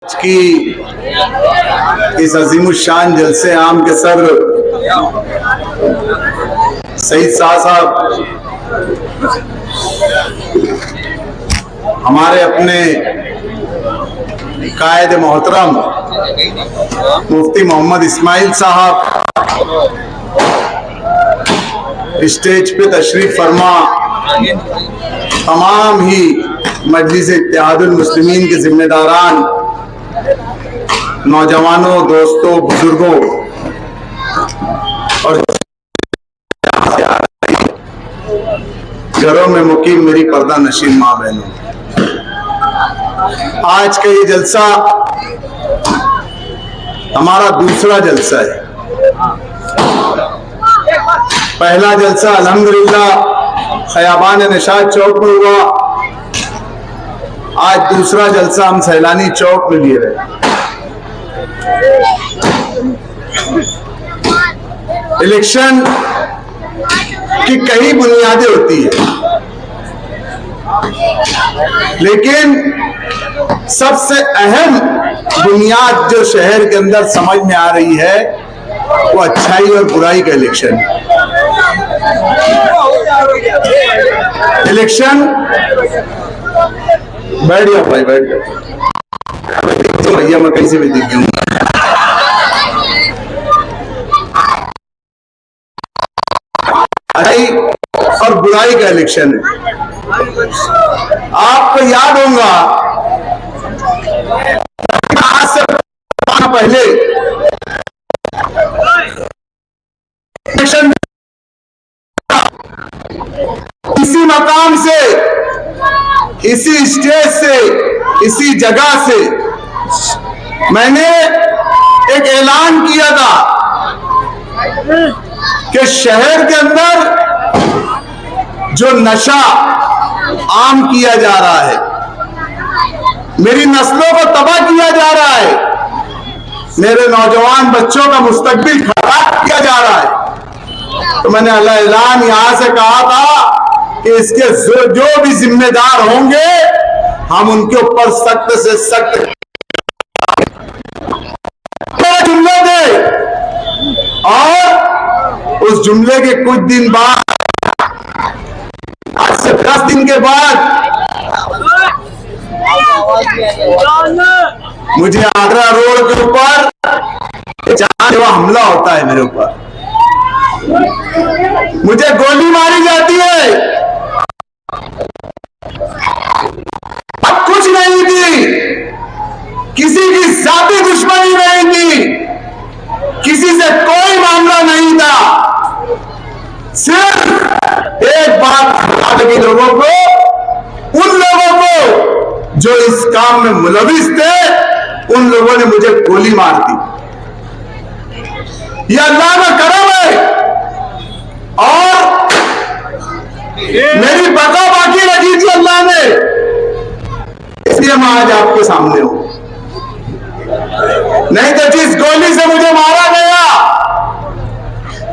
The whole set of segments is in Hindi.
की इस अजीमुशान जलसे आम के सदर सईद शाह साहब, हमारे अपने कायद मोहतरम मुफ्ती मोहम्मद इस्माइल साहब, स्टेज पे तशरीफ फरमा तमाम ही मजलिस इत्तेहादुल मुस्लिमीन के जिम्मेदारान, नौजवानों, दोस्तों, बुजुर्गों और घरों में मुकीम मेरी पर्दा नशीन माँ बहनों, आज का ये जलसा हमारा दूसरा जलसा है। पहला जलसा अल्हम्दुलिल्लाह खयाबान निशात चौक में हुआ, आज दूसरा जलसा हम सैलानी चौक में लिए रहे। इलेक्शन की कई बुनियादें होती है, लेकिन सबसे अहम बुनियाद जो शहर के अंदर समझ में आ रही है वो अच्छाई और बुराई का इलेक्शन है। इलेक्शन, बैठ जाओ भाई, बैठ जाओ तो भैया, मैं कहीं से भी दिख गया। अच्छाई और बुराई का इलेक्शन है। आपको याद होगा आज से पहले इलेक्शन इसी मकाम से, इसी स्टेज से, इसी जगह से मैंने एक ऐलान किया था कि शहर के अंदर जो नशा आम किया जा रहा है, मेरी नस्लों को तबाह किया जा रहा है, मेरे नौजवान बच्चों का मुस्तकबिल खराब किया जा रहा है, तो मैंने ऐलान यहां से कहा था कि इसके जो भी जिम्मेदार होंगे हम उनके ऊपर सख्त से सख्त जुमले दे। और उस जुमले के कुछ दिन बाद, आज से 10 दिन के बाद, मुझे आगरा रोड के ऊपर जहां हमला होता है, मेरे ऊपर मुझे गोली मारी जाती है। अब कुछ नहीं थी, किसी की जाती दुश्मनी नहीं थी, किसी से कोई मामला नहीं था, सिर्फ एक बात लगी लोगों को, उन लोगों को जो इस काम में मुलविस थे, उन लोगों ने मुझे गोली मार दी। यह अल्लाह का करम है और मेरी बका बाकी रखी थी अल्लाह ने, इसलिए मैं आज आपके सामने हूं। नहीं तो जिस गोली से मुझे मारा गया,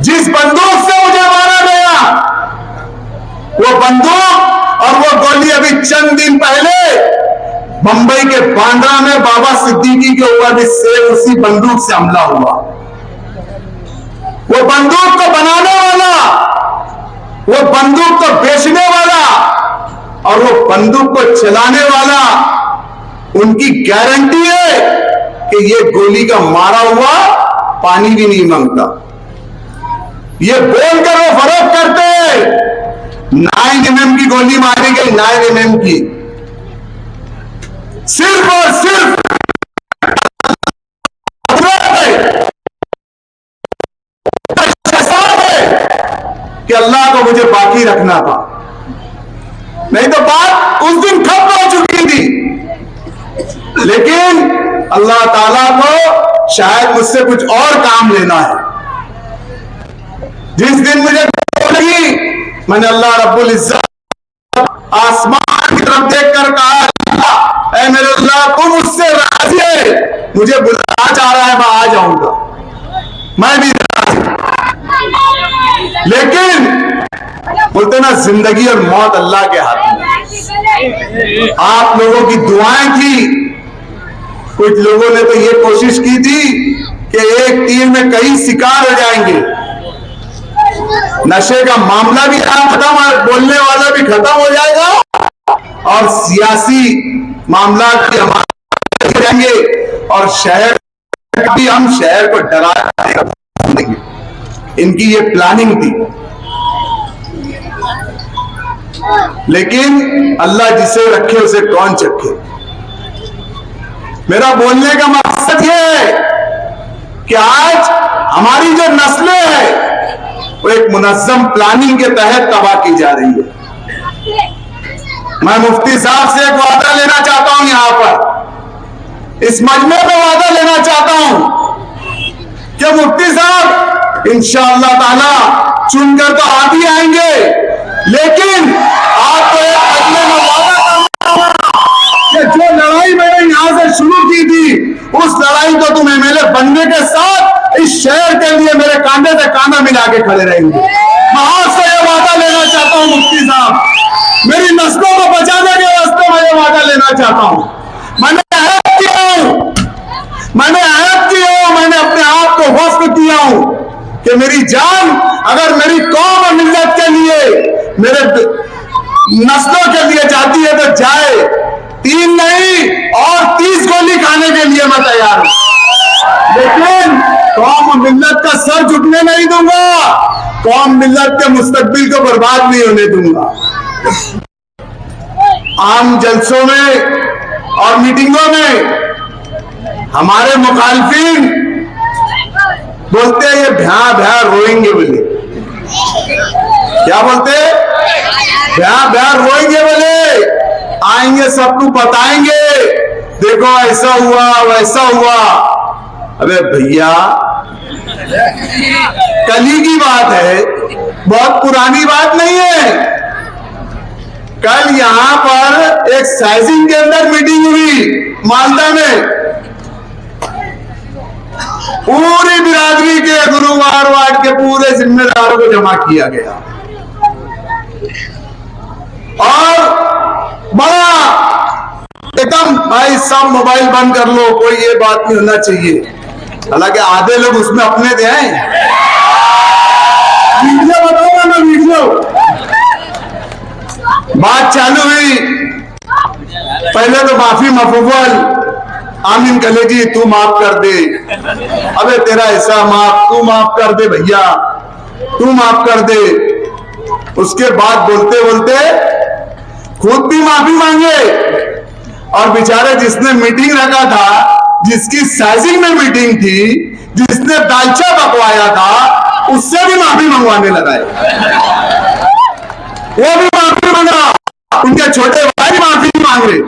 जिस बंदूक से मुझे मारा गया, वो बंदूक और वो गोली अभी चंद दिन पहले बंबई के बांद्रा में बाबा सिद्दीकी के ऊपर भी सेम उसी बंदूक से हमला हुआ। वो बंदूक को बनाने वाला, वो बंदूक को बेचने वाला और वो बंदूक को चलाने वाला, उनकी गारंटी है कि ये गोली का मारा हुआ पानी भी नहीं मांगता। ये बोलकर वो फरोख्त करते हैं 9 mm की गोली मारी गई, 9 mm की, सिर्फ और सिर्फ कि अल्लाह को मुझे बाकी रखना था, नहीं तो बात उस दिन खत्म हो चुकी थी। लेकिन अल्लाह ताला को शायद मुझसे कुछ और काम लेना है। जिस दिन मुझे लगी, मैंने अल्लाह रब्बुल इज्जत आसमान की तरफ देखकर कहा, ऐ मेरे अल्लाह, तुम मुझसे राजी है, मुझे बुलाना चाह रहा है, मैं आ जाऊंगा, मैं भी राजी। लेकिन बोलते ना, जिंदगी और मौत अल्लाह के हाथ में। आप लोगों की दुआएं थी, कुछ लोगों ने तो ये कोशिश की थी कि एक तीर में कई शिकार हो जाएंगे, नशे का मामला भी खत्म, बोलने वाला भी खत्म हो जाएगा और सियासी मामला भी हमारे जाएंगे और शहर भी, हम शहर को डरा देंगे। इनकी ये प्लानिंग थी, लेकिन अल्लाह जिसे रखे उसे कौन चखे। मेरा बोलने का मकसद ये है कि आज हमारी जो नस्लें हैं वो एक मुनज़्ज़म प्लानिंग के तहत तबाह की जा रही है। मैं मुफ्ती साहब से एक वादा लेना चाहता हूं, यहां पर इस मजमे में वादा लेना चाहता हूं कि मुफ्ती साहब इंशाअल्लाह ताला चुनकर तो आप ही आएंगे, लेकिन आपको एक मजमे में वादा करना कि जो लड़ाई मैंने यहां से शुरू की थी, उस लड़ाई को तुम एमएलए बनने के साथ इस शहर के लिए मेरे कांधे से कांधा मिला के खड़े रहेंगे। मैं आपसे यह वादा लेना चाहता हूं मुफ्ती साहब, मेरी नस्लों को बचाने के रास्ते में यह वादा लेना चाहता हूं। मैंने अहद किया हूं, मैंने अपने आप को वक्फ किया हूं कि मेरी जान अगर मेरी कौम और मिल्लत के लिए, मेरे नस्लों के लिए जाती है तो जाए, 3 नहीं और 30 गोली खाने के लिए मैं तैयार हूं, लेकिन कौम और मिल्लत का सर झुकने नहीं दूंगा, कौम मिल्लत के मुस्तकबिल को बर्बाद नहीं होने दूंगा। आम जलसों में और मीटिंगों में हमारे मुखालिफिन बोलते हैं ये भ्या भ्या रोएंगे, बोले क्या बोलते, भ्या भ्या रोएंगे, बोले आएंगे सबको बताएंगे, देखो ऐसा हुआ वैसा हुआ। अबे भैया कल ही की बात है, बहुत पुरानी बात नहीं है। कल यहां पर एक साइजिंग के अंदर मीटिंग हुई मालदा में, पूरी बिरादरी के गुरुवार वार्ड के पूरे जिम्मेदारों को जमा किया गया और बड़ा एकदम, भाई सब मोबाइल बंद कर लो, कोई ये बात नहीं होना चाहिए। हालांकि आधे लोग उसमें अपने थे, वीडियो बताऊंगा मैं, वीडियो। बात चालू हुई, पहले तो माफी मफूफल, आमीन कलेजी तू माफ कर दे, अबे तेरा ऐसा माफ, तू माफ कर दे भैया, तू माफ कर दे। उसके बाद बोलते बोलते खुद भी माफी मांगे और बेचारे जिसने मीटिंग रखा था, जिसकी साइजिंग में मीटिंग थी, जिसने दालचा पकवाया था, उससे भी माफी मंगवाने लगा। वो भी माफी मांगा, उनके छोटे भाई माफी मांग रहे।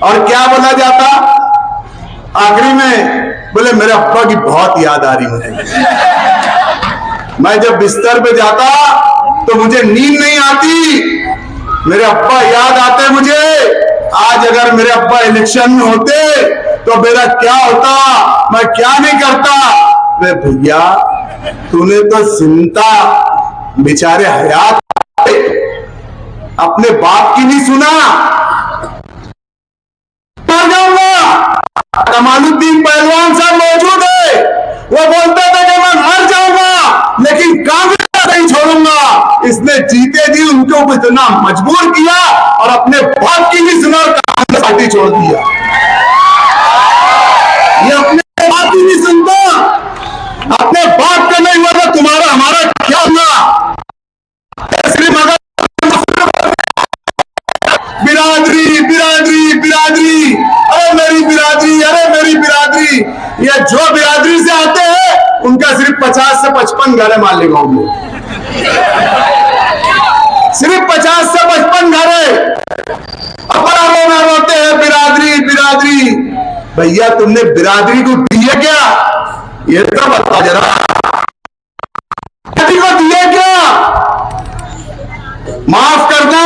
और क्या बोला जाता आखिरी में, बोले मेरे अब्बा की बहुत याद आ रही मुझे, मैं जब बिस्तर पे जाता तो मुझे नींद नहीं आती, मेरे अब्बा याद आते मुझे। आज अगर मेरे अब्बा इलेक्शन में होते तो मेरा क्या होता, मैं क्या नहीं करता। वे भैया तूने तो जिंदा बेचारे हयात अपने बाप की नहीं सुना। मर जाऊंगा, कमालुद्दीन पहलवान साहब मौजूद है, वो बोलते थे कि मैं मर जाऊंगा लेकिन कांग्रेस नहीं छोड़ूंगा। इसने जीते जी उनको इतना मजबूर किया और अपने बाप की नहीं सुना और कांग्रेस पार्टी छोड़ दिया। ये अपने बाप की नहीं सुनता, अपने बाप का नहीं हुआ तो तुम्हारा हमारा क्या हुआ। सिर्फ अगर बिरादरी बिरादरी बिरादरी, अरे मेरी बिरादरी, अरे मेरी बिरादरी, ये जो बिरादरी से आते हैं उनका सिर्फ 50 से 55 घर है मालेगांव में, सिर्फ 50 से 55 घर है। अपना रोना रोते हैं बिरादरी बिरादरी। भैया तुमने बिरादरी को दिए क्या, ये तो बता जरा, बिरादरी को दिए क्या। माफ करना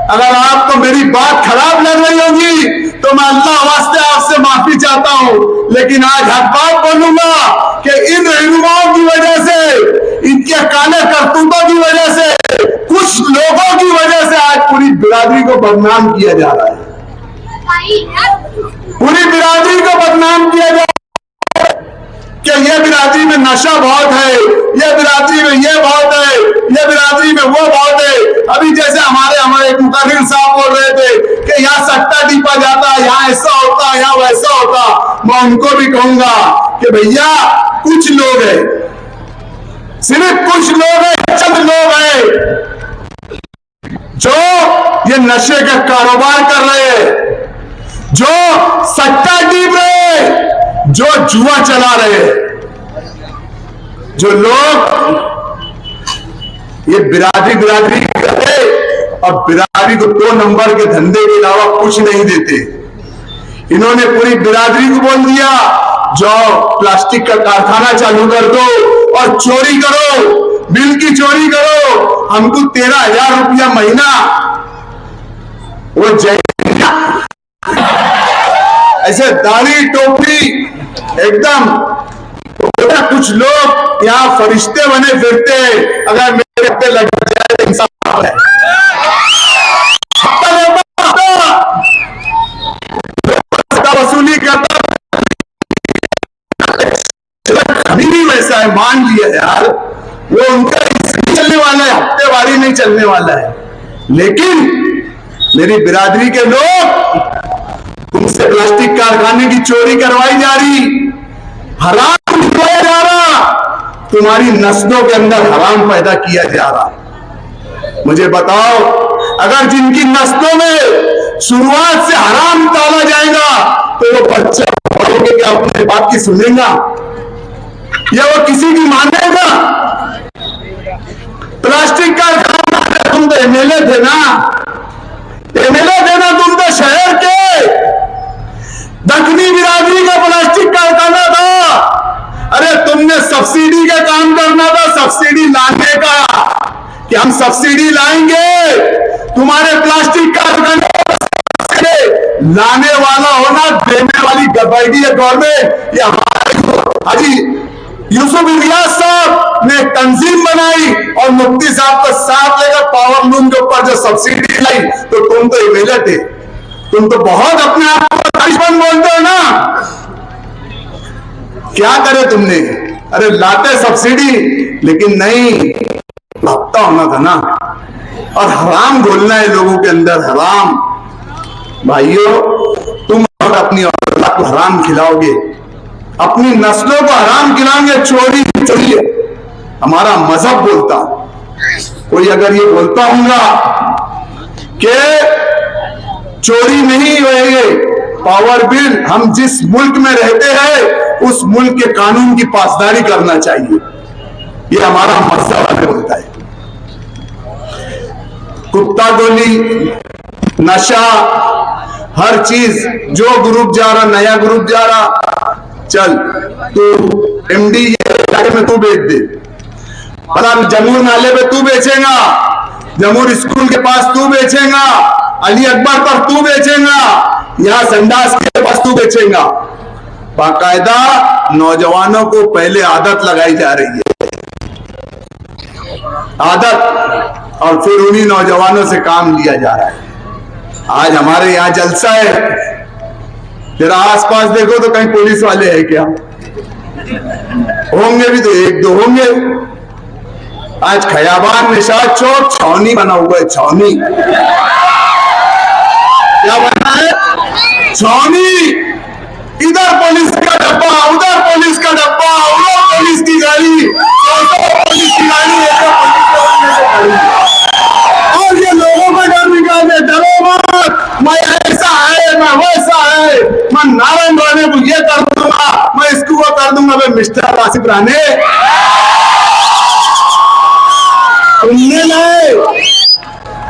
अगर आपको मेरी बात खराब लग रही होगी तो मैं अल्लाह वास्ते आपसे माफी चाहता हूं, लेकिन आज हक बात बोलूंगा कि इन रहनुमाओं की वजह से, इनके काले करतूतों की वजह से, कुछ लोगों की वजह से आज पूरी बिरादरी को बदनाम किया जा रहा है, पूरी बिरादरी को बदनाम किया जा रहा है कि ये बिरादरी में नशा बहुत है, ये बिरादरी में ये बहुत है, ये बिरादरी में वो बहुत है। अभी जैसे हमारे एक मुकर्रिर साहब बोल रहे थे कि यहाँ सट्टा टीपा जाता है, यहाँ ऐसा होता, यहाँ वैसा होता। मैं उनको भी कहूंगा कि भैया कुछ लोग हैं, सिर्फ कुछ लोग हैं, चंद लोग हैं जो ये नशे का कारोबार कर रहे हैं, जो सट्टा टीप रहे हैं, जो जुआ चला रहे हैं। जो लोग ये बिरादरी करते और बिरादरी को 2 नंबर के धंधे के अलावा कुछ नहीं देते, इन्होंने पूरी बिरादरी को बोल दिया जाओ प्लास्टिक का कारखाना चालू कर दो और चोरी करो, बिल की चोरी करो, हमको 13,000 रुपया महीना। वो ऐसे दाढ़ी टोपी एकदम, कुछ लोग यहाँ फरिश्ते बने फिरते हैं, अगर मेरे पे लग जाए तो इंसाफ है। वसूली करता नहीं, वैसा है, मान लिया यार, वो उनका चलने वाला है, हफ्तेवारी नहीं चलने वाला है। लेकिन मेरी बिरादरी के लोग, तुमसे प्लास्टिक कारखाने की चोरी करवाई जा रही, हराम किया जा रहा, तुम्हारी नस्लों के अंदर हराम पैदा किया जा रहा। मुझे बताओ, अगर जिनकी नस्लों में शुरुआत से हराम डाला जाएगा तो वो बच्चा क्या अपने बाप की सुनेगा या वो किसी की मानेगा? प्लास्टिक कारखाना, तुम तो एमएलए थे ना, एमएलए थे ना तुम तो, शहर के दक्षिणी बिरादरी का प्लास्टिक कारखाना था। अरे तुमने सब्सिडी का काम करना था, सब्सिडी लाने का, कि हम सब्सिडी लाएंगे, तुम्हारे प्लास्टिक कारखाने लाने वाला होना, देने वाली गवर्नमेंट है गवर्नमेंट। ये हमारे हाजी यूसुफ इलियास साहब ने तंजीम बनाई और मुफ्ती साहब को साथ लेकर पावर लूम के ऊपर जो सब्सिडी लाई, तो तुम तो एमएलए थे, तुम तो बहुत अपने आप को दुश्मन बोलते हो ना। क्या करे तुमने? अरे लाते सब्सिडी, लेकिन नहीं, हफ्ता होना था ना, और हराम घोलना है लोगों के अंदर, हराम। भाइयों, तुम अपनी औलाद को हराम खिलाओगे, अपनी नस्लों को हराम खिलाओगे, चोरी चोरी हमारा मजहब बोलता। कोई अगर ये बोलता होगा कि चोरी नहीं होएगी, पावर बिल, हम जिस मुल्क में रहते हैं उस मुल्क के कानून की पासदारी करना चाहिए, ये हमारा मजहब हमें बोलता है। कुत्ता गोली, नशा, हर चीज, जो ग्रुप जा रहा, नया ग्रुप जा रहा, चल तू एमडी में तू बेच दे, जमूर नाले पे तू बेचेगा, जमूर स्कूल के पास तू बेचेगा, अली अकबर पर तू बेचेगा, यहाँ संडास के पास तू बेचेगा। बाकायदा नौजवानों को पहले आदत लगाई जा रही है, आदत, और फिर उन्हीं नौजवानों से काम लिया जा रहा है। आज हमारे यहाँ जलसा है, जरा आसपास देखो तो कहीं पुलिस वाले हैं क्या? होंगे भी तो 1-2 होंगे। आज खयाबान निशाद चौक छावनी बना हुआ है, छावनी। क्या बना है? छावनी। इधर पुलिस का डब्बा, उधर पुलिस का डब्बा, उधर पुलिस की गाड़ी, पुलिस की गाड़ी, और ये लोगों को डर निकालने, डरो मत, मैं ऐसा है, मैं वैसा है, मैं नारायण राणे को ये कर दूंगा, मैं इसको वो कर दूंगा। मैं मिस्टर आसिफ राणे,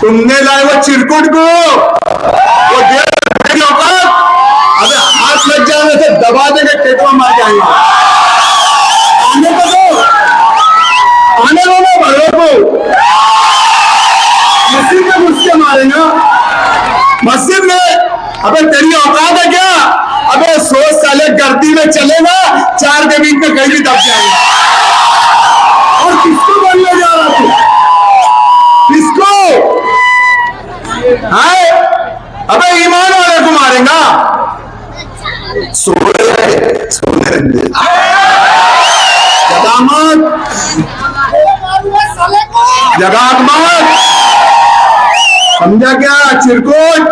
तुमने लाए वो चिरकुट को, वो औकात, अबे हाथ लग जाने से दबा देंगे, टेटवा मार जाएंगे। आने को दो, आने दो ना भरो को, मस्जिद में घुस के मारेगा, मस्जिद में। अबे तेरी औकात है क्या? अबे सोच साले, गर्दी में चलेगा, 4 के बीच में कहीं भी दब जाएगा। और किसको बोलने जा रहा तू? किसको? है? अबे ईमान वाले को मारेगा? सोने जगात मत, समझा क्या चिरकुट?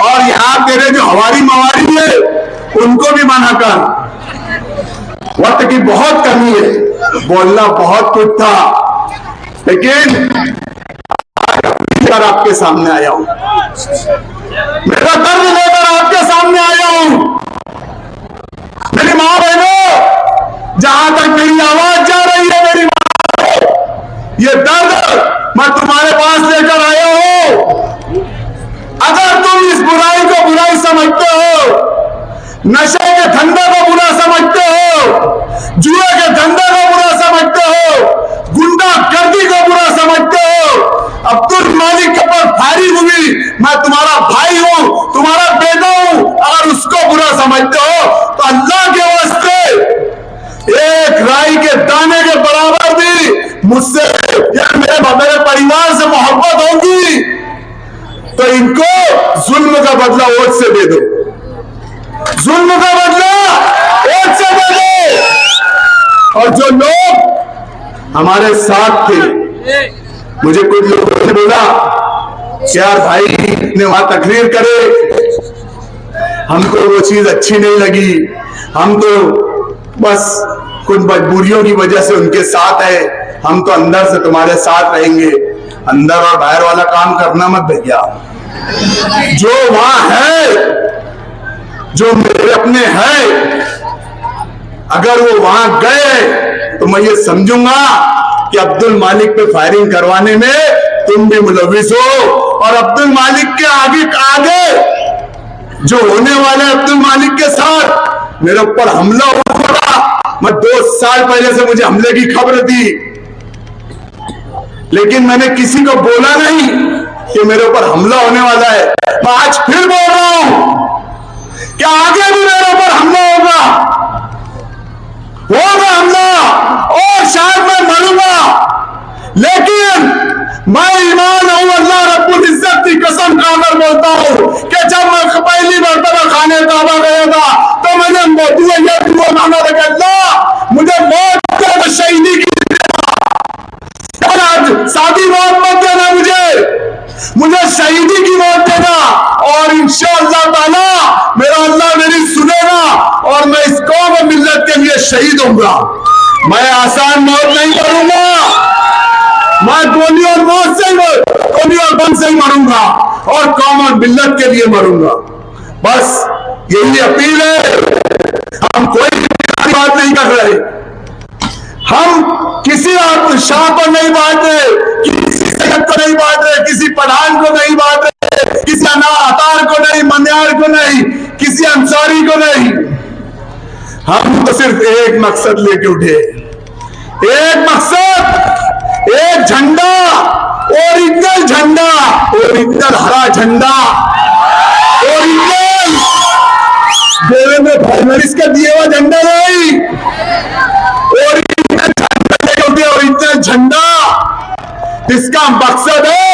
और यहाँ तेरे जो हवारी मवारी है उनको भी मना कर। वक्त की बहुत कमी है, बोलना बहुत कुछ था, लेकिन आपके सामने आया हूं, मेरा दर्द लेकर आपके सामने आया हूं। मेरी मां बहनों, जहां तक मेरी आवाज जा रही है, मेरी मां, ये दर्द मैं तुम्हारे पास लेकर आया हूं। अगर तुम इस बुराई को बुराई समझते हो, नशे के धंधे को बुरा समझते हो, जुए के धंधे को बुरा समझते हो, गुंडागर्दी को बुरा समझते हो, अब्दुल मालिक के ऊपर फायरिंग हुई, मैं तुम्हारा भाई हूं, तुम्हारा बेटा हूं, अगर उसको बुरा समझते हो तो अल्लाह के वास्ते एक राई के दाने के बराबर भी मुझसे या मेरे परिवार से मोहब्बत होगी तो इनको जुल्म का बदला वोट से दे दो, जुल्म का बदला वोट से दे दो। और जो लोग हमारे साथ थे, मुझे कुछ लोगों ने बोला यार भाई ने वहां तकरीर करे, हमको वो चीज अच्छी नहीं लगी, हम तो बस कुछ मजबूरियों की वजह से उनके साथ है, हम तो अंदर से तुम्हारे साथ रहेंगे। अंदर और बाहर वाला काम करना मत भैया, जो वहां है, जो मेरे अपने हैं, अगर वो वहां गए तो मैं ये समझूंगा कि अब्दुल मालिक पे फायरिंग करवाने में तुम भी मुलविस हो, और अब्दुल मालिक के आगे जो होने वाले अब्दुल मालिक के साथ मेरे ऊपर हमला होगा। मैं 2 साल पहले से मुझे हमले की खबर थी, लेकिन मैंने किसी को बोला नहीं कि मेरे ऊपर हमला होने वाला है। मैं आज फिर बोल रहा हूं कि आगे भी मेरे ऊपर हमला होगा हमला, और शायद मैं मरूंगा, लेकिन मैं ईमान हूं, अल्लाह रब्बुल इज्जत की कसम खाकर बोलता हूं कि जब मैं पहली मरतबा खाने काबा गया था तो मैंने दुआ मांगा था कि अल्लाह मुझे मौत के शहीदी की, शादी मौत मत देना, मुझे शहीदी की मौत देना, और इंशाअल्लाह ताला मेरा अल्लाह मेरी सुनेगा और मैं इस कौम और मिल्लत के लिए शहीद होऊंगा। मैं आसान मौत नहीं मरूंगा, मैं गोली और बम से ही मरूंगा और कौम और मिल्लत के लिए मरूंगा। बस यही अपील है। हम कोई बात नहीं कर रहे, हम किसी शाह को नहीं बांट रहे, किसी सैयद को नहीं बांट रहे, किसी पठान को नहीं बांट रहे, किसी अतार को नहीं, मन्यार को नहीं, किसी अंसारी को नहीं। हम तो सिर्फ एक मकसद लेके उठे, एक मकसद, एक झंडा, ओरिजिनल झंडा, ओरिजिनल हरा झंडा, ओरिजिनल देवेंद्र फडणवीस का दिया हुआ झंडा नहीं, ओरिजिनल झंडा लेके उठे, ओरिजिनल झंडा। इसका मकसद है